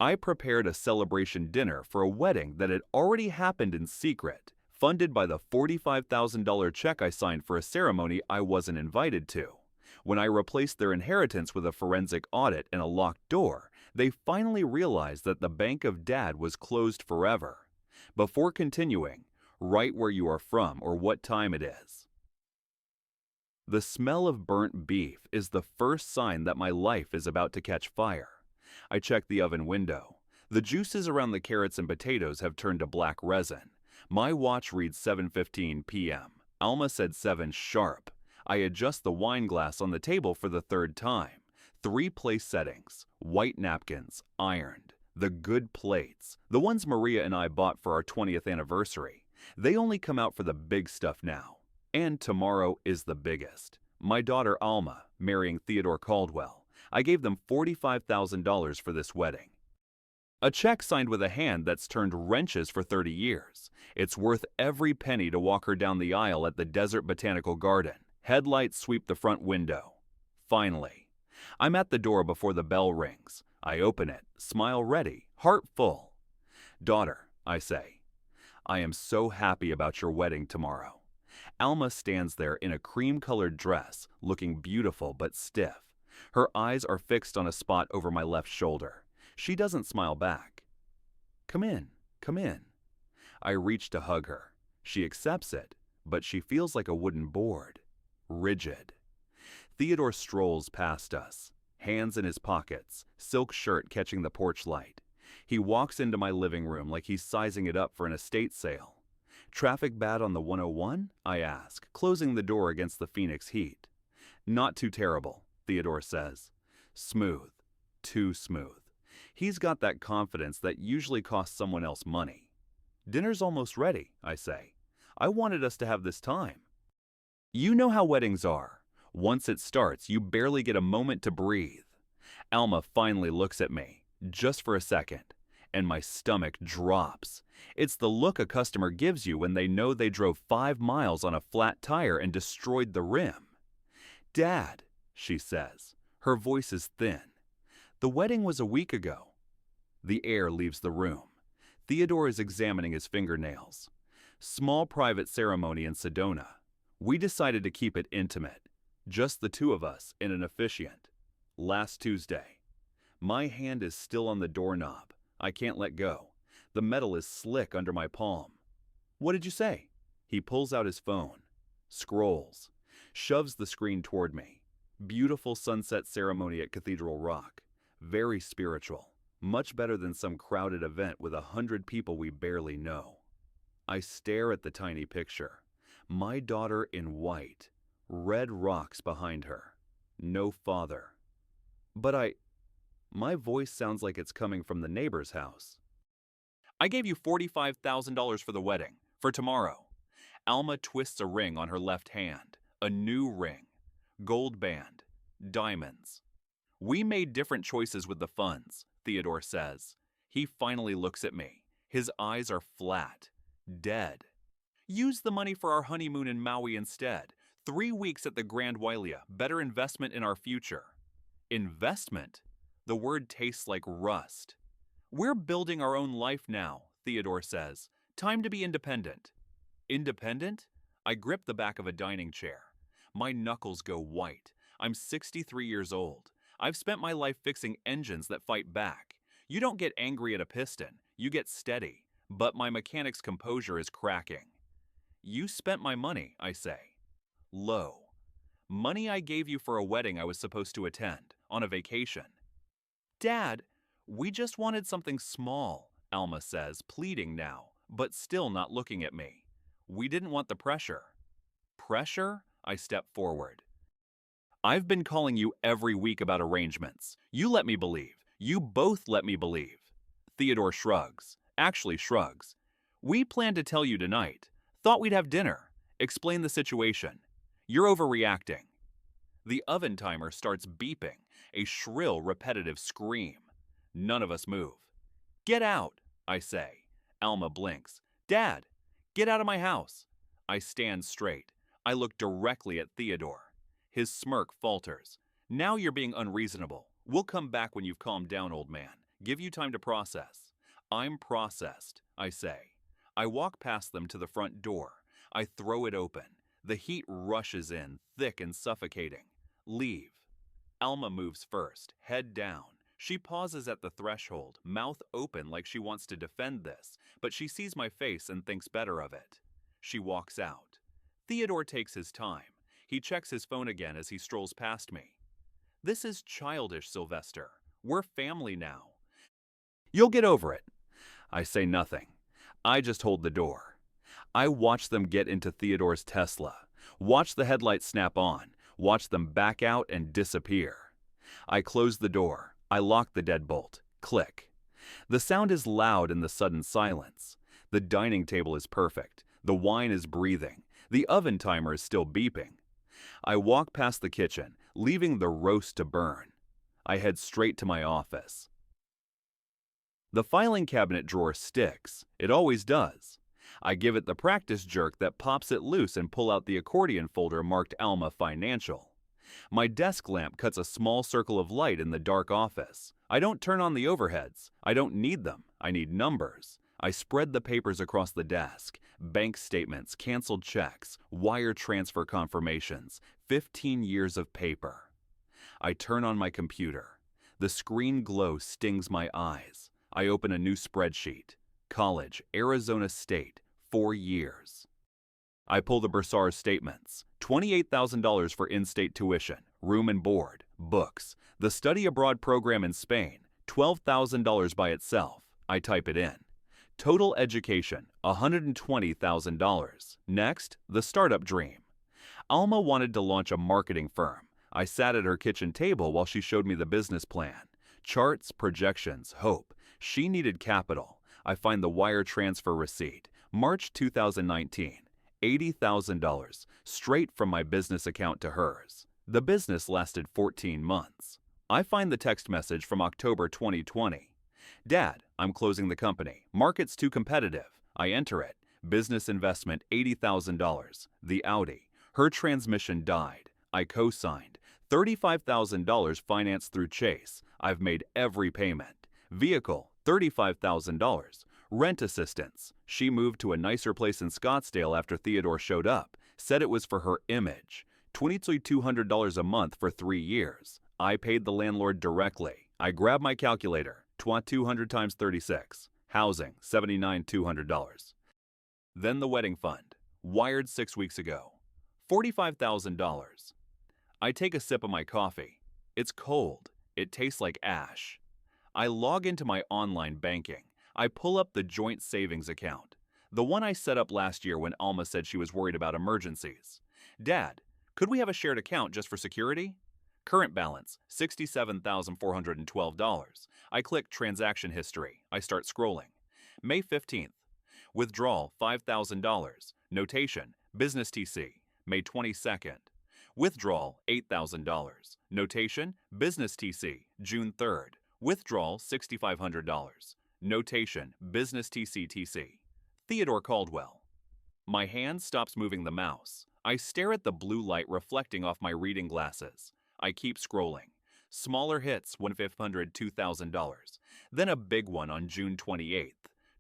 I prepared a celebration dinner for a wedding that had already happened in secret, funded by the $45,000 check I signed for a ceremony I wasn't invited to. When I replaced their inheritance with a forensic audit and a locked door, they finally realized that the bank of Dad was closed forever. Before continuing, write where you are from or what time it is. The smell of burnt beef is the first sign that my life is about to catch fire. I check the oven window. The juices around the carrots and potatoes have turned to black resin. My watch reads 7:15 p.m. Alma said 7 sharp. I adjust the wine glass on the table for the third time. 3 place settings, white napkins, ironed. The good plates, the ones Maria and I bought for our 20th anniversary. They only come out for the big stuff now. And tomorrow is the biggest. My daughter Alma marrying Theodore Caldwell. I gave them $45,000 for this wedding. A check signed with a hand that's turned wrenches for 30 years. It's worth every penny to walk her down the aisle at the Desert Botanical Garden. Headlights sweep the front window. Finally. I'm at the door before the bell rings. I open it, smile ready, heart full. Daughter, I say, I am so happy about your wedding tomorrow. Alma stands there in a cream-colored dress, looking beautiful but stiff. Her eyes are fixed on a spot over my left shoulder. She doesn't smile back. Come in, come in. I reach to hug her. She accepts it, but she feels like a wooden board. Rigid. Theodore strolls past us, hands in his pockets, silk shirt catching the porch light. He walks into my living room like he's sizing it up for an estate sale. Traffic bad on the 101? I ask, closing the door against the Phoenix heat. Not too terrible, Theodore says. Smooth. Too smooth. He's got that confidence that usually costs someone else money. Dinner's almost ready, I say. I wanted us to have this time. You know how weddings are. Once it starts, you barely get a moment to breathe. Alma finally looks at me, just for a second, and my stomach drops. It's the look a customer gives you when they know they drove 5 miles on a flat tire and destroyed the rim. Dad, she says. Her voice is thin. The wedding was a week ago. The air leaves the room. Theodore is examining his fingernails. Small private ceremony in Sedona. We decided to keep it intimate. Just the two of us in an officiant. Last Tuesday. My hand is still on the doorknob. I can't let go. The metal is slick under my palm. What did you say? He pulls out his phone. Scrolls. Shoves the screen toward me. Beautiful sunset ceremony at Cathedral Rock. Very spiritual. Much better than some crowded event with 100 people we barely know. I stare at the tiny picture. My daughter in white. Red rocks behind her. No father. But my voice sounds like it's coming from the neighbor's house. I gave you $45,000 for the wedding, for tomorrow. Alma twists a ring on her left hand. A new ring. Gold band. Diamonds. We made different choices with the funds, Theodore says. He finally looks at me. His eyes are flat. Dead. Use the money for our honeymoon in Maui instead. 3 weeks at the Grand Wailea. Better investment in our future. Investment? The word tastes like rust. We're building our own life now, Theodore says. Time to be independent. Independent? I grip the back of a dining chair. My knuckles go white. I'm 63 years old. I've spent my life fixing engines that fight back. You don't get angry at a piston. You get steady. But my mechanic's composure is cracking. You spent my money, I say. Low. Money I gave you for a wedding I was supposed to attend, on a vacation. Dad, we just wanted something small, Alma says, pleading now, but still not looking at me. We didn't want the pressure. Pressure? I step forward. I've been calling you every week about arrangements. You let me believe. You both let me believe. Theodore shrugs. Actually shrugs. We planned to tell you tonight. Thought we'd have dinner. Explain the situation. You're overreacting. The oven timer starts beeping, a shrill, repetitive scream. None of us move. Get out, I say. Alma blinks. Dad, get out of my house. I stand straight. I look directly at Theodore. His smirk falters. Now you're being unreasonable. We'll come back when you've calmed down, old man. Give you time to process. I'm processed, I say. I walk past them to the front door. I throw it open. The heat rushes in, thick and suffocating. Leave. Alma moves first, head down. She pauses at the threshold, mouth open like she wants to defend this, but she sees my face and thinks better of it. She walks out. Theodore takes his time. He checks his phone again as he strolls past me. This is childish, Sylvester. We're family now. You'll get over it. I say nothing. I just hold the door. I watch them get into Theodore's Tesla, watch the headlights snap on, watch them back out and disappear. I close the door. I lock the deadbolt. Click. The sound is loud in the sudden silence. The dining table is perfect. The wine is breathing. The oven timer is still beeping. I walk past the kitchen, leaving the roast to burn. I head straight to my office. The filing cabinet drawer sticks. It always does. I give it the practice jerk that pops it loose and pull out the accordion folder marked Alma Financial. My desk lamp cuts a small circle of light in the dark office. I don't turn on the overheads. I don't need them. I need numbers. I spread the papers across the desk. Bank statements, canceled checks, wire transfer confirmations, 15 years of paper. I turn on my computer. The screen glow stings my eyes. I open a new spreadsheet. College, Arizona State, 4 years. I pull the bursar statements. $28,000 for in-state tuition, room and board, books. The study abroad program in Spain, $12,000 by itself. I type it in. Total education, $120,000. Next, the startup dream. Alma wanted to launch a marketing firm. I sat at her kitchen table while she showed me the business plan. Charts, projections, hope. She needed capital. I find the wire transfer receipt. March 2019. $80,000, straight from my business account to hers. The business lasted 14 months. I find the text message from October 2020. Dad, I'm closing the company. Market's too competitive. I enter it. Business investment $80,000. The Audi. Her transmission died. I co-signed. $35,000 financed through Chase. I've made every payment. Vehicle, $35,000. Rent assistance. She moved to a nicer place in Scottsdale after Theodore showed up. Said it was for her image. $2,200 a month for 3 years. I paid the landlord directly. I grabbed my calculator. 200 times 36. Housing, $79,200. Then the wedding fund. Wired 6 weeks ago. $45,000. I take a sip of my coffee. It's cold. It tastes like ash. I log into my online banking. I pull up the joint savings account, the one I set up last year when Alma said she was worried about emergencies. Dad, could we have a shared account just for security? Current balance, $67,412. I click transaction history. I start scrolling. May 15th. Withdrawal, $5,000. Notation, business TC. May 22nd. Withdrawal, $8,000. Notation, business TC. June 3rd. Withdrawal, $6,500. Notation, business TC. Theodore Caldwell. My hand stops moving the mouse. I stare at the blue light reflecting off my reading glasses. I keep scrolling. Smaller hits, $1,500, $2,000. Then a big one on June 28th,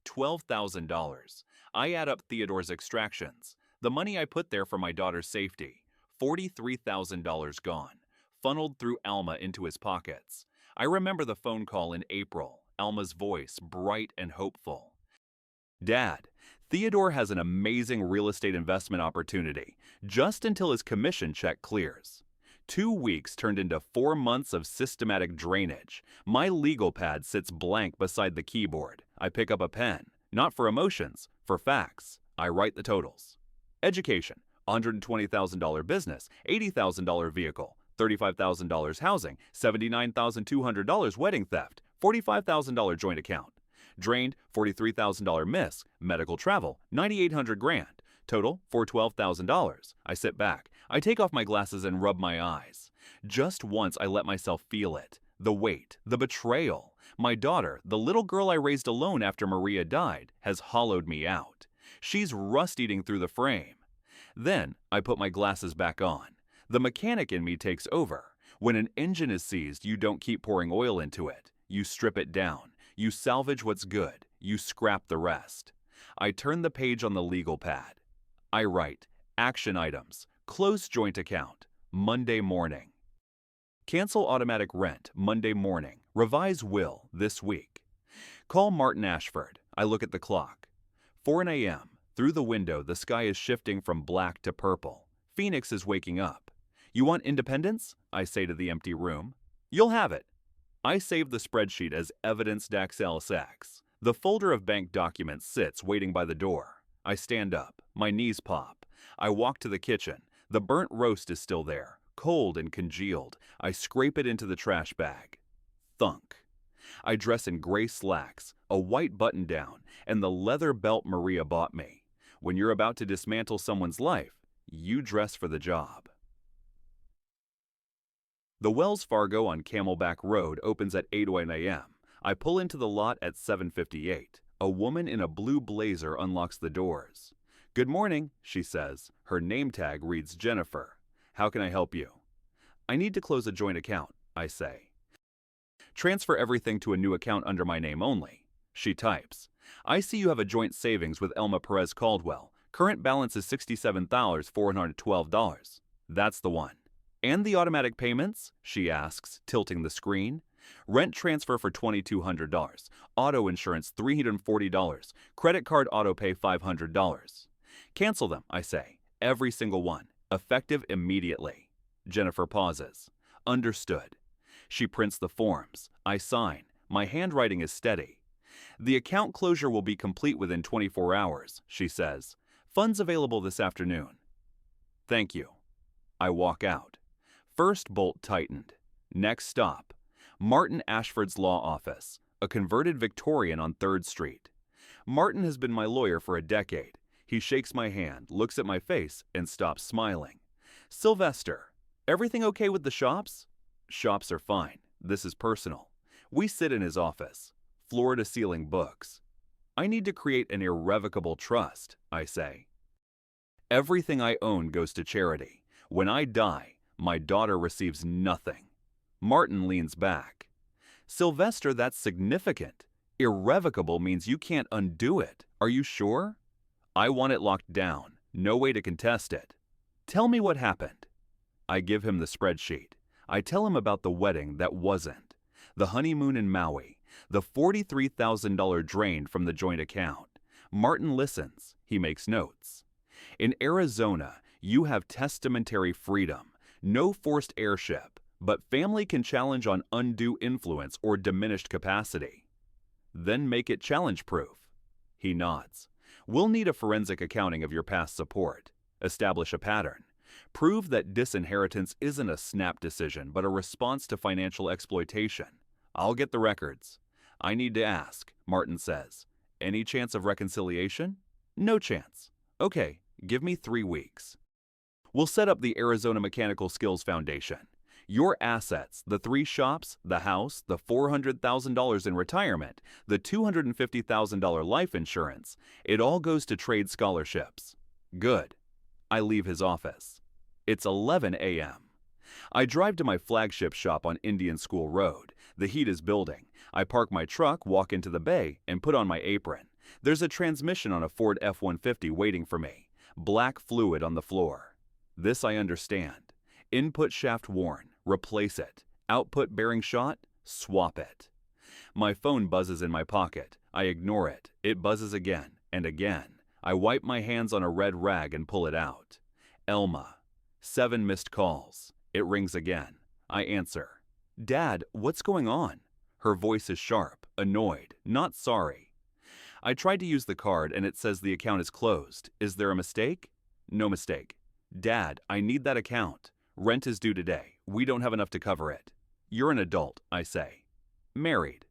$12,000. I add up Theodore's extractions. The money I put there for my daughter's safety. $43,000 gone, funneled through Alma into his pockets. I remember the phone call in April, Alma's voice, bright and hopeful. Dad, Theodore has an amazing real estate investment opportunity, just until his commission check clears. 2 weeks turned into 4 months of systematic drainage. My legal pad sits blank beside the keyboard. I pick up a pen, not for emotions, for facts. I write the totals. Education, $120,000 business, $80,000 vehicle, $35,000 housing, $79,200 wedding theft, $45,000 joint account. Drained, $43,000 miss, medical travel, $9,800 grand. Total, $412,000. I sit back. I take off my glasses and rub my eyes. Just once I let myself feel it. The weight, the betrayal. My daughter, the little girl I raised alone after Maria died, has hollowed me out. She's rust-eating through the frame. Then I put my glasses back on. The mechanic in me takes over. When an engine is seized, you don't keep pouring oil into it. You strip it down. You salvage what's good, you scrap the rest. I turn the page on the legal pad. I write, action items, close joint account, Monday morning. Cancel automatic rent, Monday morning. Revise will, this week. Call Martin Ashford. I look at the clock. 4 a.m. Through the window, the sky is shifting from black to purple. Phoenix is waking up. You want independence? I say to the empty room. You'll have it. I save the spreadsheet as evidence.xlsx. The folder of bank documents sits waiting by the door. I stand up. My knees pop. I walk to the kitchen. The burnt roast is still there, cold and congealed. I scrape it into the trash bag. Thunk. I dress in gray slacks, a white button-down, and the leather belt Maria bought me. When you're about to dismantle someone's life, you dress for the job. The Wells Fargo on Camelback Road opens at 8:01 a.m. I pull into the lot at 7:58. A woman in a blue blazer unlocks the doors. Good morning, she says. Her name tag reads Jennifer. How can I help you? I need to close a joint account, I say. Transfer everything to a new account under my name only. She types. I see you have a joint savings with Elma Perez Caldwell. Current balance is $67,412. That's the one. And the automatic payments? She asks, tilting the screen. Rent transfer for $2,200. Auto insurance $340. Credit card auto pay $500. Cancel them, I say. Every single one. Effective immediately. Jennifer pauses. Understood. She prints the forms. I sign. My handwriting is steady. The account closure will be complete within 24 hours, she says. Funds available this afternoon. Thank you. I walk out. First bolt tightened. Next stop. Martin Ashford's law office, a converted Victorian on 3rd Street. Martin has been my lawyer for a decade. He shakes my hand, looks at my face, and stops smiling. Sylvester, everything okay with the shops? Shops are fine. This is personal. We sit in his office. Floor-to-ceiling books. I need to create an irrevocable trust, I say. Everything I own goes to charity. When I die, my daughter receives nothing. Martin leans back. Sylvester, that's significant. Irrevocable means you can't undo it. Are you sure? I want it locked down. No way to contest it. Tell me what happened. I give him the spreadsheet. I tell him about the wedding that wasn't, the honeymoon in Maui, the $43,000 drained from the joint account. Martin listens. He makes notes. In Arizona, you have testamentary freedom, no forced heirship, but family can challenge on undue influence or diminished capacity. Then make it challenge-proof. He nods. We'll need a forensic accounting of your past support. Establish a pattern. Prove that disinheritance isn't a snap decision, but a response to financial exploitation. I'll get the records. I need to ask, Martin says. Any chance of reconciliation? No chance. Okay, give me 3 weeks. We'll set up the Arizona Mechanical Skills Foundation. Your assets, the 3 shops, the house, the $400,000 in retirement, the $250,000 life insurance, it all goes to trade scholarships. Good. I leave his office. It's 11 a.m. I drive to my flagship shop on Indian School Road. The heat is building. I park my truck, walk into the bay, and put on my apron. There's a transmission on a Ford F-150 waiting for me. Black fluid on the floor. This I understand. Input shaft worn. Replace it. Output bearing shot. Swap it. My phone buzzes in my pocket. I ignore it. It buzzes again and again. I wipe my hands on a red rag and pull it out. Elma. 7 missed calls. It rings again. I answer. Dad, what's going on? Her voice is sharp, annoyed, not sorry. I tried to use the card and it says the account is closed. Is there a mistake? No mistake. Dad, I need that account. Rent is due today. We don't have enough to cover it. You're an adult, I say. Married.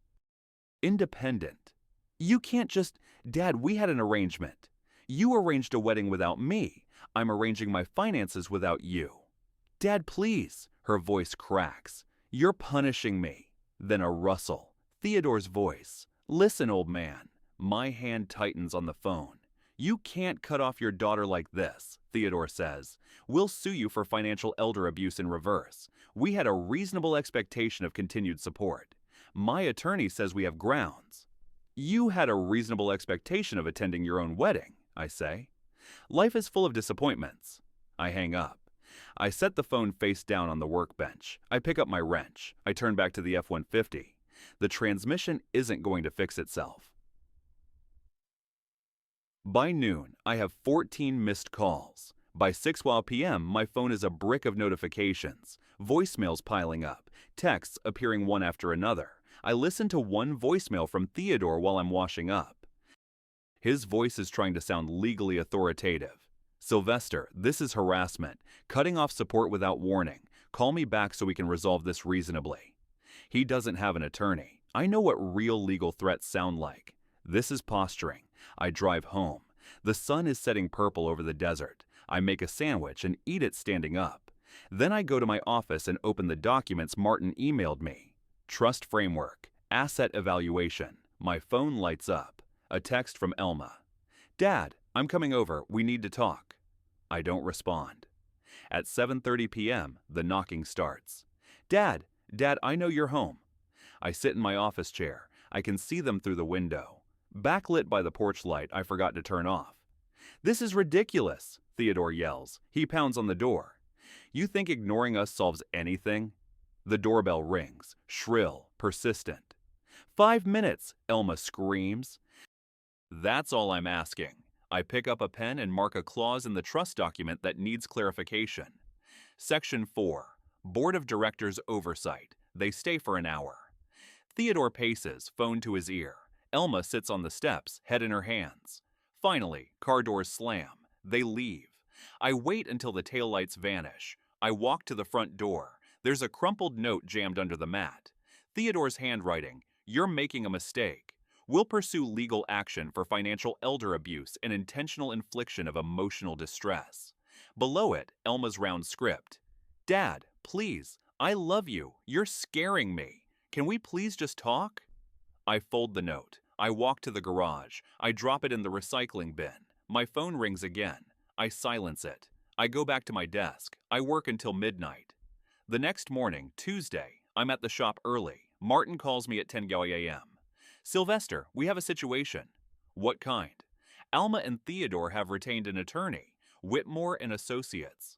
Independent. You can't just... Dad, we had an arrangement. You arranged a wedding without me. I'm arranging my finances without you. Dad, please. Her voice cracks. You're punishing me. Then a rustle. Theodore's voice. Listen, old man. My hand tightens on the phone. You can't cut off your daughter like this, Theodore says. We'll sue you for financial elder abuse in reverse. We had a reasonable expectation of continued support. My attorney says we have grounds. You had a reasonable expectation of attending your own wedding, I say. Life is full of disappointments. I hang up. I set the phone face down on the workbench. I pick up my wrench. I turn back to the F-150. The transmission isn't going to fix itself. By noon, I have 14 missed calls. By 6 p.m., my phone is a brick of notifications, voicemails piling up, texts appearing one after another. I listen to one voicemail from Theodore while I'm washing up. His voice is trying to sound legally authoritative. Sylvester, this is harassment, cutting off support without warning. Call me back so we can resolve this reasonably. He doesn't have an attorney. I know what real legal threats sound like. This is posturing. I drive home. The sun is setting purple over the desert. I make a sandwich and eat it standing up. Then I go to my office and open the documents Martin emailed me. Trust framework, asset evaluation. My phone lights up. A text from Elma. Dad, I'm coming over. We need to talk. I don't respond. At 7:30 p.m., the knocking starts. Dad, I know you're home. I sit in my office chair. I can see them through the window. Backlit by the porch light I forgot to turn off. This is ridiculous, Theodore yells. He pounds on the door. You think ignoring us solves anything? The doorbell rings, shrill, persistent. 5 minutes, Elma screams. That's all I'm asking. I pick up a pen and mark a clause in the trust document that needs clarification. Section 4. Board of Directors Oversight. They stay for an hour. Theodore paces, phone to his ear. Elma sits on the steps, head in her hands. Finally, car doors slam. They leave. I wait until the taillights vanish. I walk to the front door. There's a crumpled note jammed under the mat. Theodore's handwriting, "You're making a mistake. We'll pursue legal action for financial elder abuse and intentional infliction of emotional distress." Below it, Elma's round script. Dad, please, I love you. You're scaring me. Can we please just talk? I fold the note. I walk to the garage. I drop it in the recycling bin. My phone rings again. I silence it. I go back to my desk. I work until midnight. The next morning, Tuesday, I'm at the shop early. Martin calls me at 10 a.m. Sylvester, we have a situation. What kind? Alma and Theodore have retained an attorney, Whitmore and Associates.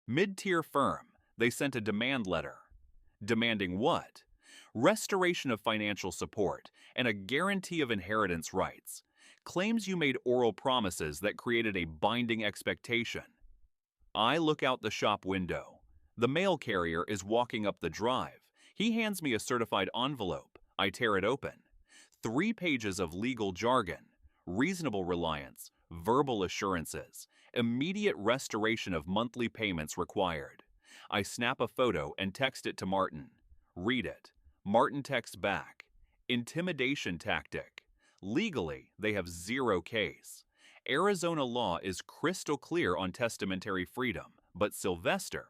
Mid-tier firm. They sent a demand letter. Demanding what? Restoration of financial support and a guarantee of inheritance rights. Claims you made oral promises that created a binding expectation. I look out the shop window. The mail carrier is walking up the drive. He hands me a certified envelope. I tear it open. 3 pages of legal jargon, reasonable reliance, verbal assurances, immediate restoration of monthly payments required. I snap a photo and text it to Martin. Read it. Martin texts back. Intimidation tactic. Legally, they have 0 case. Arizona law is crystal clear on testamentary freedom, but Sylvester,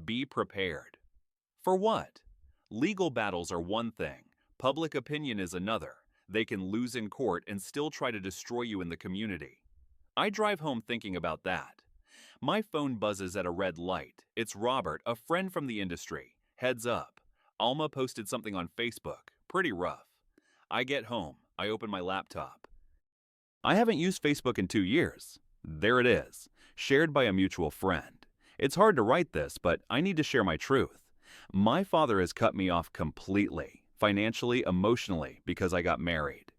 be prepared. For what? Legal battles are one thing. Public opinion is another. They can lose in court and still try to destroy you in the community. I drive home thinking about that. My phone buzzes at a red light. It's Robert, a friend from the industry. Heads up. Alma posted something on Facebook. Pretty rough. I get home. I open my laptop. I haven't used Facebook in 2 years. There it is. Shared by a mutual friend. It's hard to write this, but I need to share my truth. My father has cut me off completely, financially, emotionally, because I got married.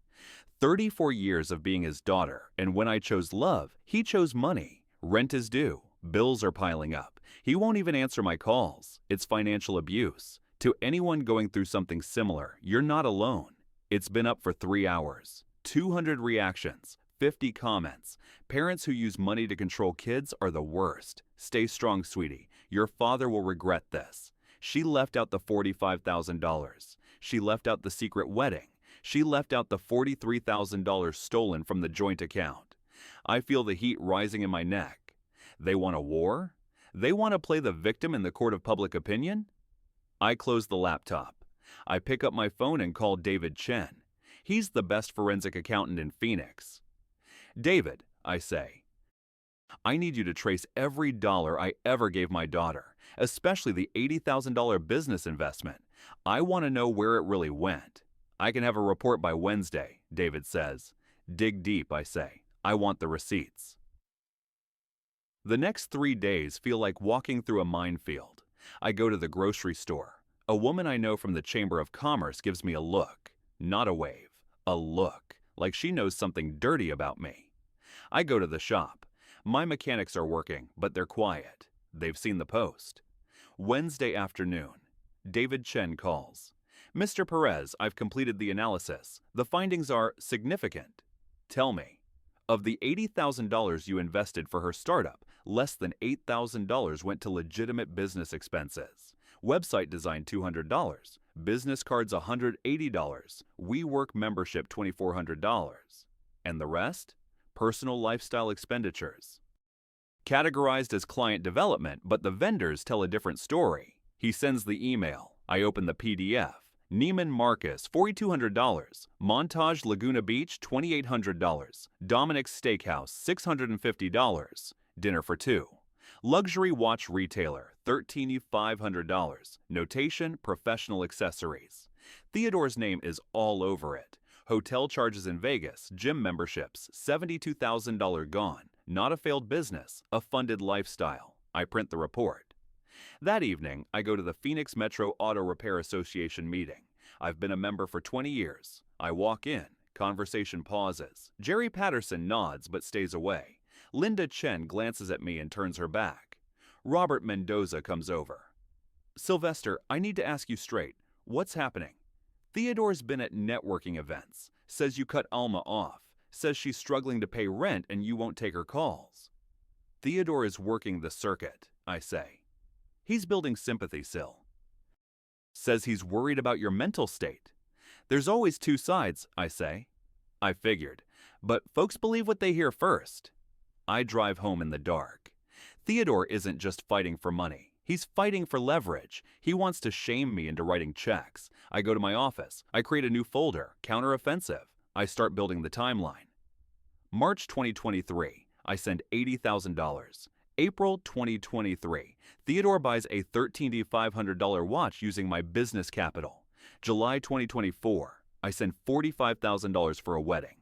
34 years of being his daughter, and when I chose love, he chose money. Rent is due. Bills are piling up. He won't even answer my calls. It's financial abuse. To anyone going through something similar, you're not alone. It's been up for 3 hours. 200 reactions, 50 comments. Parents who use money to control kids are the worst. Stay strong, sweetie. Your father will regret this. She left out the $45,000. She left out the secret wedding. She left out the $43,000 stolen from the joint account. I feel the heat rising in my neck. They want a war? They want to play the victim in the court of public opinion? I close the laptop. I pick up my phone and call David Chen. He's the best forensic accountant in Phoenix. David, I say, I need you to trace every dollar I ever gave my daughter, especially the $80,000 business investment. I want to know where it really went. I can have a report by Wednesday, David says. Dig deep, I say. I want the receipts. The next 3 days feel like walking through a minefield. I go to the grocery store. A woman I know from the Chamber of Commerce gives me a look. Not a wave. A look. Like she knows something dirty about me. I go to the shop. My mechanics are working, but they're quiet. They've seen the post. Wednesday afternoon. David Chen calls. Mr. Perez, I've completed the analysis. The findings are significant. Tell me, of the $80,000 you invested for her startup, less than $8,000 went to legitimate business expenses. Website design $200, business cards $180, WeWork membership $2,400. And the rest? Personal lifestyle expenditures. Categorized as client development, but the vendors tell a different story. He sends the email. I open the PDF. Neiman Marcus, $4,200. Montage Laguna Beach, $2,800. Dominic's Steakhouse, $650. Dinner for two. Luxury watch retailer, $13,500. Notation, professional accessories. Theodore's name is all over it. Hotel charges in Vegas, gym memberships, $72,000 gone. Not a failed business, a funded lifestyle. I print the report. That evening, I go to the Phoenix Metro Auto Repair Association meeting. I've been a member for 20 years. I walk in. Conversation pauses. Jerry Patterson nods but stays away. Linda Chen glances at me and turns her back. Robert Mendoza comes over. Sylvester, I need to ask you straight. What's happening? Theodore's been at networking events. Says you cut Alma off. Says she's struggling to pay rent and you won't take her calls. Theodore is working the circuit, I say. He's building sympathy, Syl. Says he's worried about your mental state. There's always two sides, I say. I figured, but folks believe what they hear first. I drive home in the dark. Theodore isn't just fighting for money. He's fighting for leverage. He wants to shame me into writing checks. I go to my office. I create a new folder, counteroffensive. I start building the timeline. March 2023, I send $80,000. April 2023, Theodore buys a $13,500 watch using my business capital. July 2024, I send $45,000 for a wedding.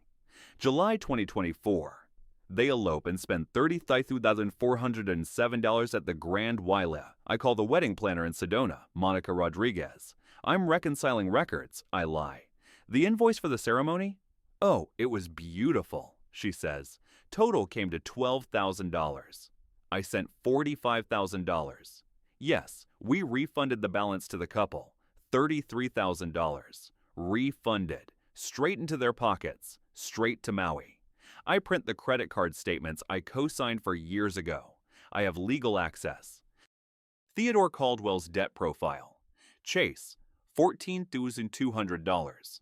July 2024, they elope and spend $30,407 at the Grand Waila. I call the wedding planner in Sedona, Monica Rodriguez. I'm reconciling records, I lie. The invoice for the ceremony? Oh, it was beautiful, she says. Total came to $12,000. I sent $45,000. Yes, we refunded the balance to the couple, $33,000. Refunded, straight into their pockets, straight to Maui. I print the credit card statements I co-signed for years ago. I have legal access. Theodore Caldwell's debt profile. Chase, $14,200.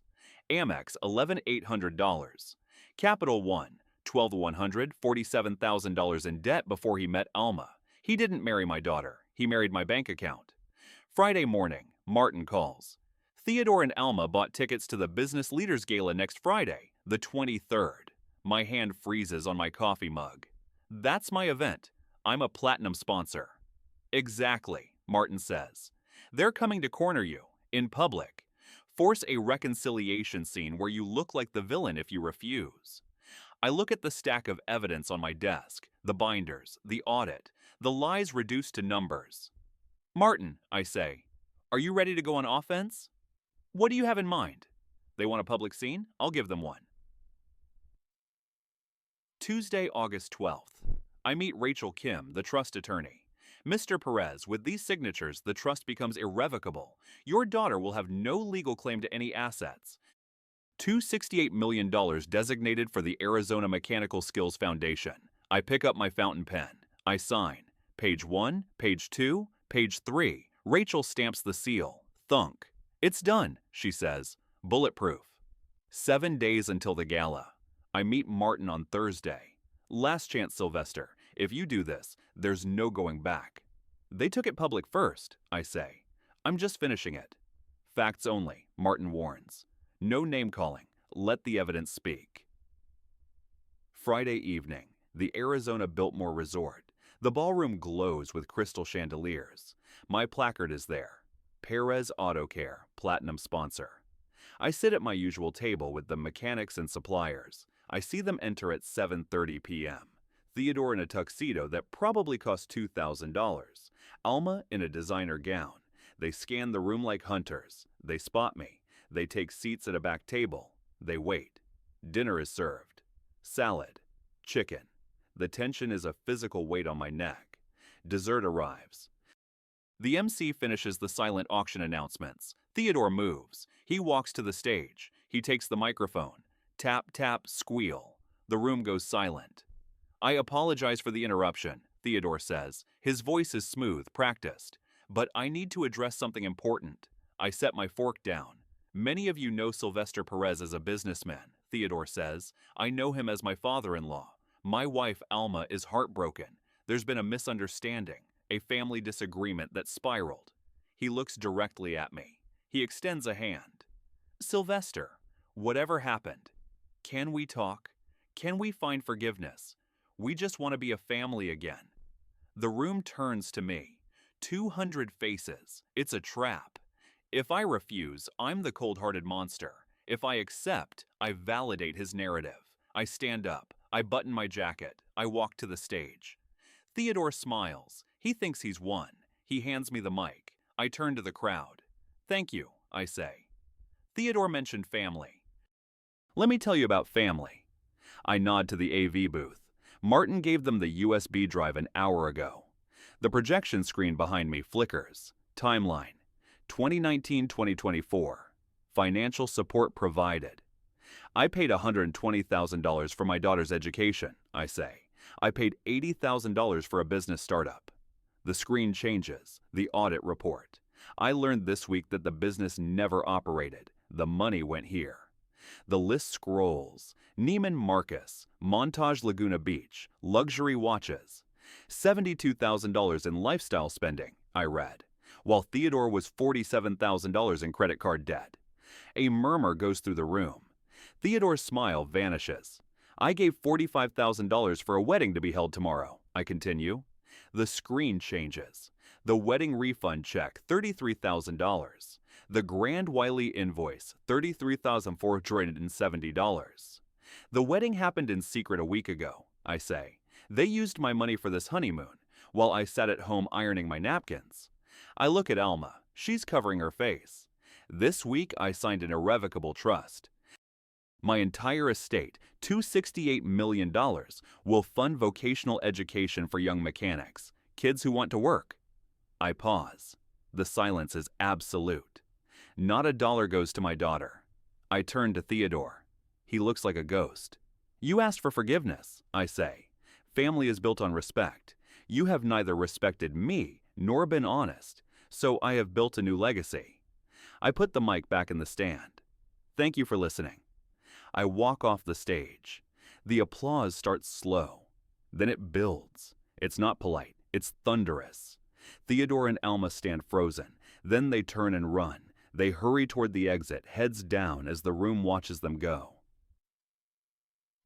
Amex, $11,800. Capital One, $12,100, $47,000 in debt before he met Alma. He didn't marry my daughter. He married my bank account. Friday morning, Martin calls. Theodore and Alma bought tickets to the Business Leaders Gala next Friday, the 23rd. My hand freezes on my coffee mug. That's my event. I'm a platinum sponsor. Exactly, Martin says. They're coming to corner you, in public. Force a reconciliation scene where you look like the villain if you refuse. I look at the stack of evidence on my desk, the binders, the audit, the lies reduced to numbers. Martin, I say, are you ready to go on offense? What do you have in mind? They want a public scene? I'll give them one. Tuesday, August 12th. I meet Rachel Kim, the trust attorney. Mr. Perez, with these signatures, the trust becomes irrevocable. Your daughter will have no legal claim to any assets. $268 million designated for the Arizona Mechanical Skills Foundation. I pick up my fountain pen. I sign. Page 1, page 2, page 3. Rachel stamps the seal. Thunk. It's done, she says. Bulletproof. 7 days until the gala. I meet Martin on Thursday. Last chance, Sylvester. If you do this, there's no going back. They took it public first, I say. I'm just finishing it. Facts only, Martin warns. No name-calling. Let the evidence speak. Friday evening, the Arizona Biltmore Resort. The ballroom glows with crystal chandeliers. My placard is there. Perez Auto Care, Platinum sponsor. I sit at my usual table with the mechanics and suppliers. I see them enter at 7:30 p.m. Theodore in a tuxedo that probably cost $2,000. Alma in a designer gown. They scan the room like hunters. They spot me. They take seats at a back table. They wait. Dinner is served. Salad. Chicken. The tension is a physical weight on my neck. Dessert arrives. The MC finishes the silent auction announcements. Theodore moves. He walks to the stage. He takes the microphone. Tap, tap, squeal. The room goes silent. I apologize for the interruption, Theodore says. His voice is smooth, practiced. But I need to address something important. I set my fork down. Many of you know Sylvester Perez as a businessman, Theodore says. I know him as my father-in-law. My wife, Alma, is heartbroken. There's been a misunderstanding, a family disagreement that spiraled. He looks directly at me. He extends a hand. Sylvester, whatever happened, can we talk? Can we find forgiveness? We just want to be a family again. The room turns to me. 200 faces. It's a trap. If I refuse, I'm the cold-hearted monster. If I accept, I validate his narrative. I stand up. I button my jacket. I walk to the stage. Theodore smiles. He thinks he's won. He hands me the mic. I turn to the crowd. Thank you, I say. Theodore mentioned family. Let me tell you about family. I nod to the AV booth. Martin gave them the USB drive an hour ago. The projection screen behind me flickers. Timeline. 2019-2024. Financial support provided. I paid $120,000 for my daughter's education, I say. I paid $80,000 for a business startup. The screen changes. The audit report. I learned this week that the business never operated. The money went here. The list scrolls. Neiman Marcus, Montage Laguna Beach, luxury watches. $72,000 in lifestyle spending, I read, while Theodore was $47,000 in credit card debt. A murmur goes through the room. Theodore's smile vanishes. I gave $45,000 for a wedding to be held tomorrow, I continue. The screen changes. The wedding refund check, $33,000. The Grand Wiley invoice, $33,470. The wedding happened in secret a week ago, I say. They used my money for this honeymoon, while I sat at home ironing my napkins. I look at Alma. She's covering her face. This week, I signed an irrevocable trust. My entire estate, $268 million, will fund vocational education for young mechanics, kids who want to work. I pause. The silence is absolute. Not a dollar goes to my daughter. I turn to Theodore. He looks like a ghost. You asked for forgiveness, I say. Family is built on respect. You have neither respected me nor been honest, so I have built a new legacy. I put the mic back in the stand. Thank you for listening. I walk off the stage. The applause starts slow. Then it builds. It's not polite. It's thunderous. Theodore and Alma stand frozen. Then they turn and run. They hurry toward the exit, heads down as the room watches them go.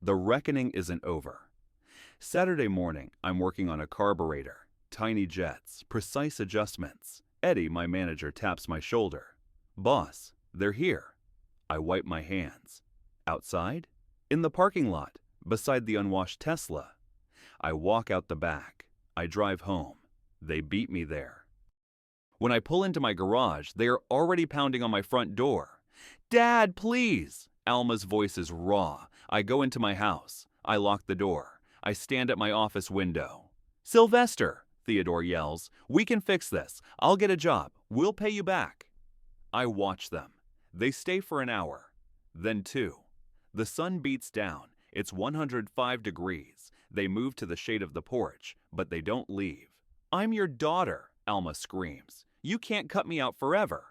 The reckoning isn't over. Saturday morning, I'm working on a carburetor. Tiny jets, precise adjustments. Eddie, my manager, taps my shoulder. Boss, they're here. I wipe my hands. Outside? In the parking lot, beside the unwashed Tesla. I walk out the back. I drive home. They beat me there. When I pull into my garage, they are already pounding on my front door. Dad, please! Alma's voice is raw. I go into my house. I lock the door. I stand at my office window. Sylvester, Theodore yells, we can fix this. I'll get a job. We'll pay you back. I watch them. They stay for an hour. Then 2. The sun beats down. It's 105 degrees. They move to the shade of the porch, but they don't leave. I'm your daughter, Alma screams. You can't cut me out forever.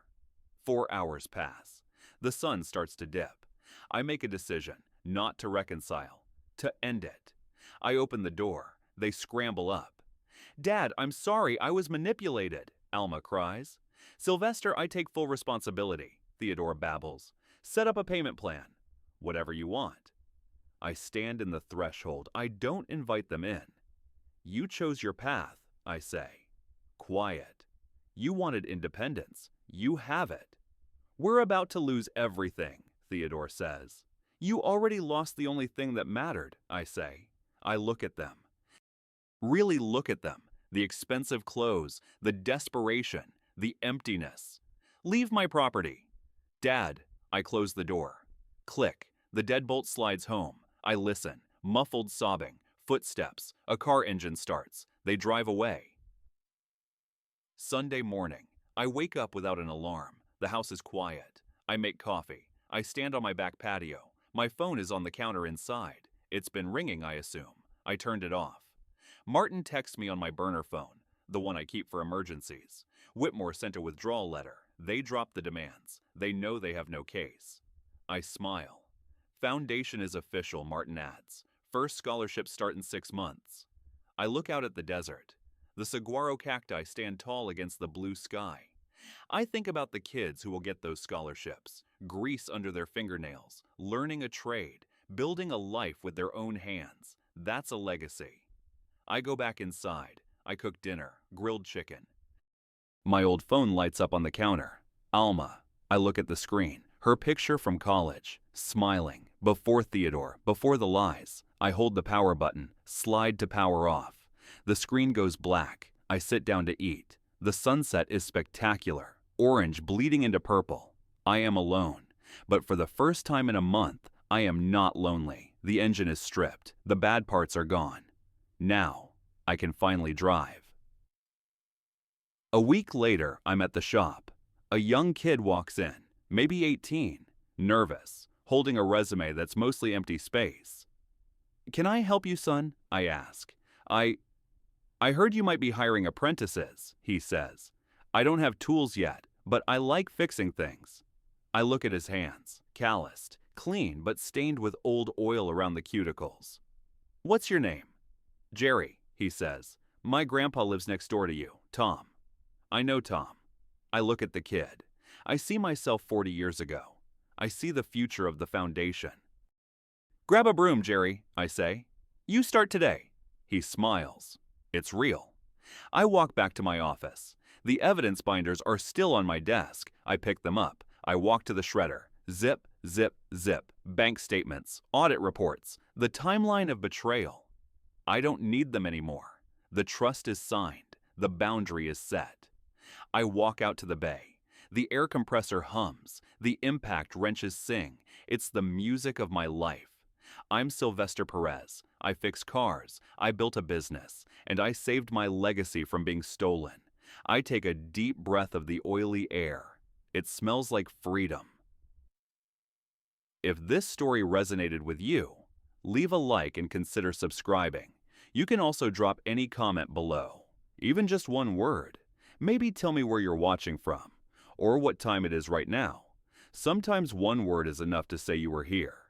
4 hours pass. The sun starts to dip. I make a decision, not to reconcile, to end it. I open the door. They scramble up. Dad, I'm sorry, I was manipulated, Alma cries. Sylvester, I take full responsibility, Theodore babbles. Set up a payment plan. Whatever you want. I stand in the threshold. I don't invite them in. You chose your path, I say. Quiet. You wanted independence. You have it. We're about to lose everything, Theodore says. You already lost the only thing that mattered, I say. I look at them. Really look at them. The expensive clothes, the desperation, the emptiness. Leave my property. Dad, I close the door. Click. The deadbolt slides home. I listen. Muffled sobbing. Footsteps. A car engine starts. They drive away. Sunday morning. I wake up without an alarm. The house is quiet. I make coffee. I stand on my back patio. My phone is on the counter inside. It's been ringing, I assume. I turned it off. Martin texts me on my burner phone, the one I keep for emergencies. Whitmore sent a withdrawal letter. They dropped the demands. They know they have no case. I smile. Foundation is official, Martin adds. First scholarships start in 6 months. I look out at the desert. The saguaro cacti stand tall against the blue sky. I think about the kids who will get those scholarships, grease under their fingernails, learning a trade, building a life with their own hands. That's a legacy. I go back inside. I cook dinner, grilled chicken. My old phone lights up on the counter. Alma. I look at the screen. Her picture from college. Smiling. Before Theodore. Before the lies. I hold the power button. Slide to power off. The screen goes black. I sit down to eat. The sunset is spectacular. Orange bleeding into purple. I am alone. But for the first time in a month, I am not lonely. The engine is stripped. The bad parts are gone. Now, I can finally drive. A week later, I'm at the shop. A young kid walks in, maybe 18, nervous, holding a resume that's mostly empty space. "Can I help you, son?" I ask. I heard you might be hiring apprentices," he says. "I don't have tools yet, but I like fixing things." I look at his hands, calloused, clean but stained with old oil around the cuticles. "What's your name?" "Jerry," he says. "My grandpa lives next door to you, Tom." I know Tom. I look at the kid. I see myself 40 years ago. I see the future of the foundation. "Grab a broom, Jerry," I say. "You start today." He smiles. It's real. I walk back to my office. The evidence binders are still on my desk. I pick them up. I walk to the shredder. Zip, zip, zip. Bank statements, audit reports, the timeline of betrayal. I don't need them anymore. The trust is signed. The boundary is set. I walk out to the bay. The air compressor hums. The impact wrenches sing. It's the music of my life. I'm Sylvester Perez. I fix cars. I built a business. And I saved my legacy from being stolen. I take a deep breath of the oily air. It smells like freedom. If this story resonated with you, leave a like and consider subscribing. You can also drop any comment below, even just one word. Maybe tell me where you're watching from, or what time it is right now. Sometimes one word is enough to say you were here.